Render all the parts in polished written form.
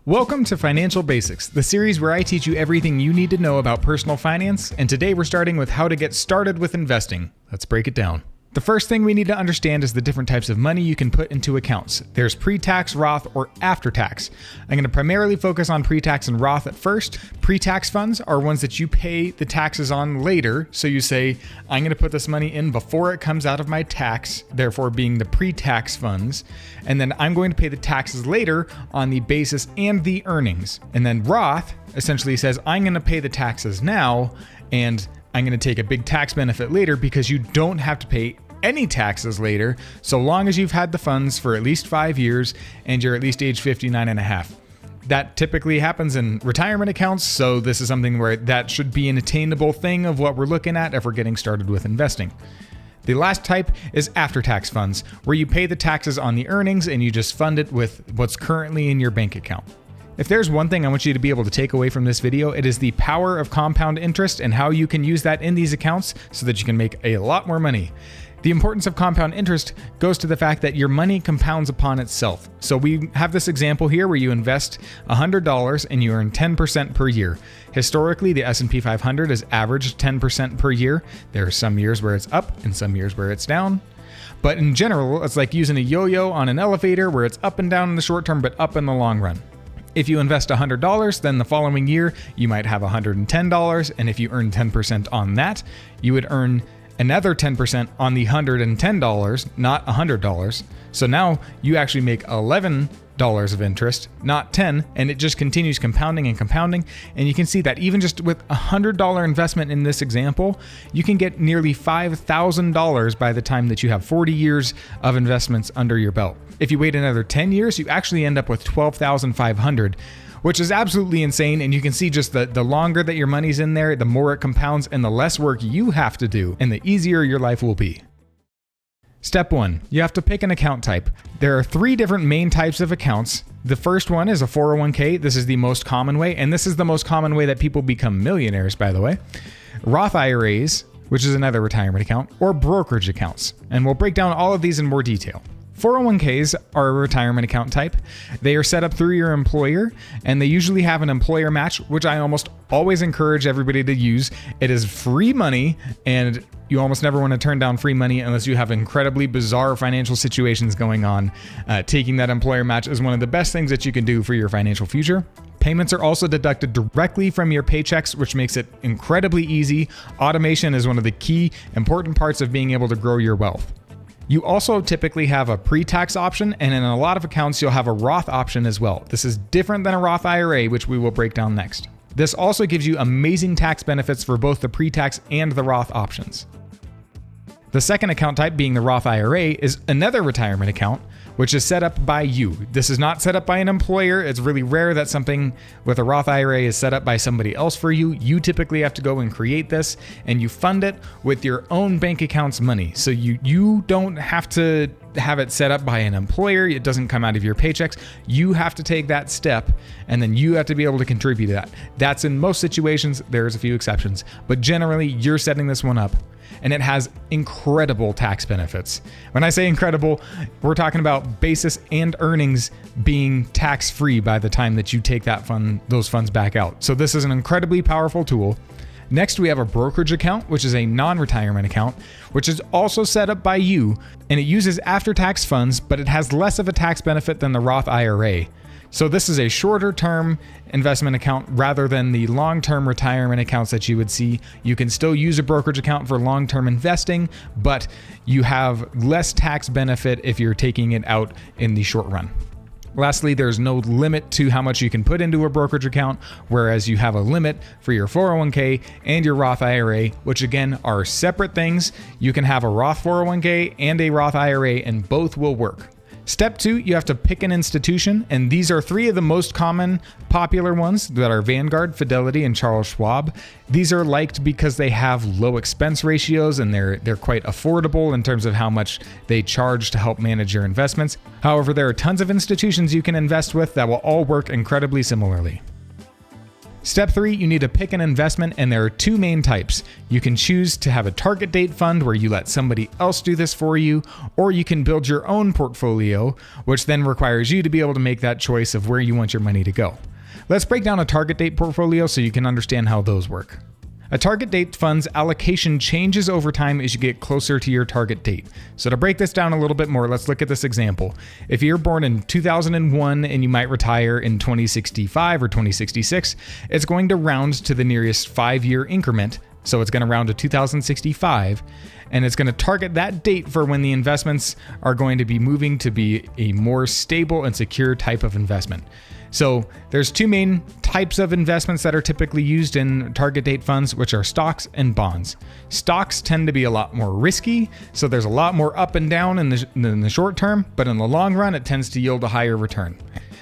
Welcome to Financial Basics, the series where I teach you everything you need to know about personal finance, and today we're starting with how to get started with investing. Let's break it down. The first thing we need to understand is the different types of money you can put into accounts. There's pre-tax, Roth, or after-tax. I'm going to primarily focus on pre-tax and Roth at first. Pre-tax funds are ones that you pay the taxes on later. So you say, I'm going to put this money in before it comes out of my tax, therefore being the pre-tax funds. And then I'm going to pay the taxes later on the basis and the earnings. And then Roth essentially says, I'm going to pay the taxes now, and I'm going to take a big tax benefit later because you don't have to pay any taxes later, so long as you've had the funds for at least 5 years and you're at least age 59 and a half. That typically happens in retirement accounts, so this is something where that should be an attainable thing of what we're looking at if we're getting started with investing. The last type is after-tax funds, where you pay the taxes on the earnings and you just fund it with what's currently in your bank account. If there's one thing I want you to be able to take away from this video, it is the power of compound interest and how you can use that in these accounts so that you can make a lot more money. The importance of compound interest goes to the fact that your money compounds upon itself. So we have this example here where you invest $100 and you earn 10% per year. Historically, the S&P 500 has averaged 10% per year. There are some years where it's up and some years where it's down. But in general, it's like using a yo-yo on an elevator where it's up and down in the short term, but up in the long run. If you invest $100, then the following year you might have $110, and if you earn 10% on that, you would earn another 10% on the $110, not $100. So now you actually make $11 of interest, not 10, and it just continues compounding and compounding. And you can see that even just with $100 investment in this example, you can get nearly $5,000 by the time that you have 40 years of investments under your belt. If you wait another 10 years, you actually end up with $12,500, which is absolutely insane. And you can see just the longer that your money's in there, the more it compounds and the less work you have to do and the easier your life will be. Step 1, you have to pick an account type. There are 3 different main types of accounts. The first one is a 401k. This is the most common way, and this is the most common way that people become millionaires, by the way. Roth IRAs, which is another retirement account, or brokerage accounts. And we'll break down all of these in more detail. 401ks are a retirement account type. They are set up through your employer, and they usually have an employer match, which I almost always encourage everybody to use. It is free money, and you almost never want to turn down free money unless you have incredibly bizarre financial situations going on. Taking that employer match is one of the best things that you can do for your financial future. Payments are also deducted directly from your paychecks, which makes it incredibly easy. Automation is one of the key important parts of being able to grow your wealth. You also typically have a pre-tax option, and in a lot of accounts, you'll have a Roth option as well. This is different than a Roth IRA, which we will break down next. This also gives you amazing tax benefits for both the pre-tax and the Roth options. The second account type, being the Roth IRA, is another retirement account, which is set up by you. This is not set up by an employer. It's really rare that something with a Roth IRA is set up by somebody else for you. You typically have to go and create this, and you fund it with your own bank account's money. So you don't have to have it set up by an employer. It doesn't come out of your paychecks. You have to take that step, and then you have to be able to contribute to that. That's in most situations. There's a few exceptions, but generally you're setting this one up, and it has incredible tax benefits. When I say incredible, we're talking about basis and earnings being tax-free by the time that you take those funds back out. So this is an incredibly powerful tool. Next, we have a brokerage account, which is a non-retirement account, which is also set up by you, and it uses after-tax funds, but it has less of a tax benefit than the Roth IRA. So this is a shorter term investment account rather than the long-term retirement accounts that you would see. You can still use a brokerage account for long-term investing, but you have less tax benefit if you're taking it out in the short run. Lastly, there's no limit to how much you can put into a brokerage account, whereas you have a limit for your 401k and your Roth IRA, which again are separate things. You can have a Roth 401k and a Roth IRA, and both will work. Step 2, you have to pick an institution, and these are 3 of the most common popular ones that are Vanguard, Fidelity, and Charles Schwab. These are liked because they have low expense ratios, and they're quite affordable in terms of how much they charge to help manage your investments. However, there are tons of institutions you can invest with that will all work incredibly similarly. Step 3, you need to pick an investment, and there are two main types. You can choose to have a target date fund where you let somebody else do this for you, or you can build your own portfolio, which then requires you to be able to make that choice of where you want your money to go. Let's break down a target date portfolio so you can understand how those work. A target date fund's allocation changes over time as you get closer to your target date. So to break this down a little bit more, let's look at this example. If you're born in 2001 and you might retire in 2065 or 2066, it's going to round to the nearest 5-year increment. So it's going to round to 2065, and it's going to target that date for when the investments are going to be moving to be a more stable and secure type of investment. So there's two main types of investments that are typically used in target date funds, which are stocks and bonds. Stocks tend to be a lot more risky, so there's a lot more up and down in the short term, but in the long run, it tends to yield a higher return.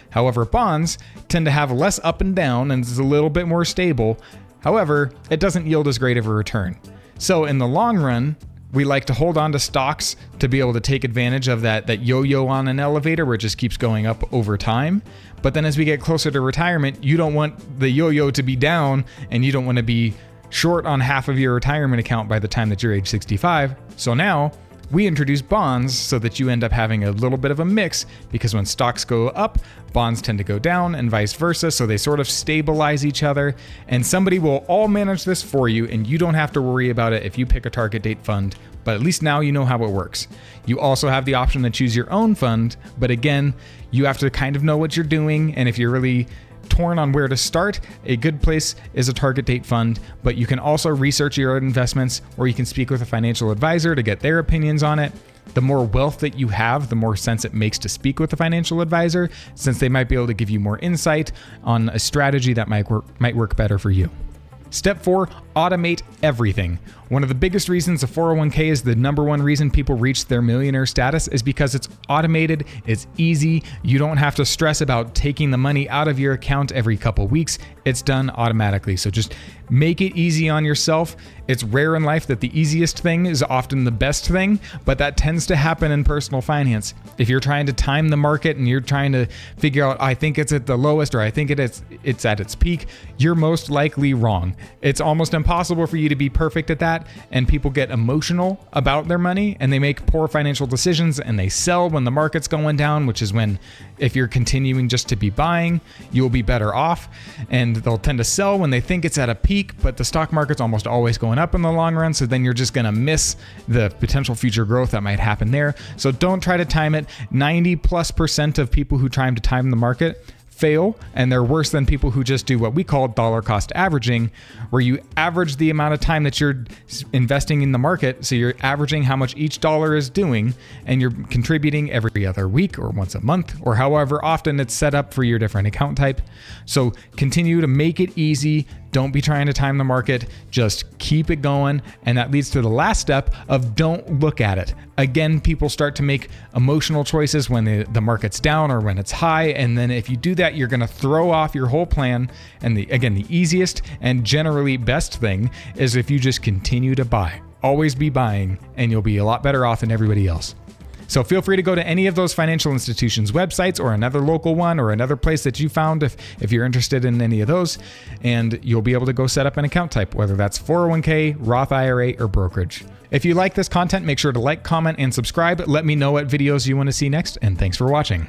However, bonds tend to have less up and down and is a little bit more stable. However, it doesn't yield as great of a return. So in the long run, we like to hold on to stocks to be able to take advantage of that yo-yo on an elevator where it just keeps going up over time. But then as we get closer to retirement, you don't want the yo-yo to be down, and you don't want to be short on half of your retirement account by the time that you're age 65. So now we introduce bonds so that you end up having a little bit of a mix, because when stocks go up, bonds tend to go down and vice versa. So they sort of stabilize each other, and somebody will all manage this for you, and you don't have to worry about it if you pick a target date fund. But at least now you know how it works. You also have the option to choose your own fund, but again, you have to kind of know what you're doing, and if you're really torn on where to start, a good place is a target date fund, but you can also research your own investments, or you can speak with a financial advisor to get their opinions on it. The more wealth that you have, the more sense it makes to speak with a financial advisor, since they might be able to give you more insight on a strategy that might work better for you. Step 4, automate everything. One of the biggest reasons a 401k is the number one reason people reach their millionaire status is because it's automated, it's easy, you don't have to stress about taking the money out of your account every couple weeks, it's done automatically. So just make it easy on yourself. It's rare in life that the easiest thing is often the best thing, but that tends to happen in personal finance. If you're trying to time the market and you're trying to figure out, I think it's at the lowest, or I think it's at its peak, you're most likely wrong. It's almost impossible for you to be perfect at that, and people get emotional about their money and they make poor financial decisions, and they sell when the market's going down, which is when, if you're continuing just to be buying, you'll be better off. And they'll tend to sell when they think it's at a peak, but the stock market's almost always going up in the long run, so then you're just going to miss the potential future growth that might happen there. So don't try to time it. 90+% of people who try to time the market fail, and they're worse than people who just do what we call dollar cost averaging, where you average the amount of time that you're investing in the market. So you're averaging how much each dollar is doing, and you're contributing every other week or once a month, or however often it's set up for your different account type. So continue to make it easy. Don't be trying to time the market, just keep it going. And that leads to the last step of don't look at it. Again, people start to make emotional choices when the market's down or when it's high. And then if you do that, you're going to throw off your whole plan. And the easiest and generally best thing is if you just continue to buy. Always be buying, and you'll be a lot better off than everybody else. So feel free to go to any of those financial institutions' websites, or another local one, or another place that you found if you're interested in any of those, and you'll be able to go set up an account type, whether that's 401k, Roth IRA, or brokerage. If you like this content, make sure to like, comment, and subscribe. Let me know what videos you want to see next, and thanks for watching.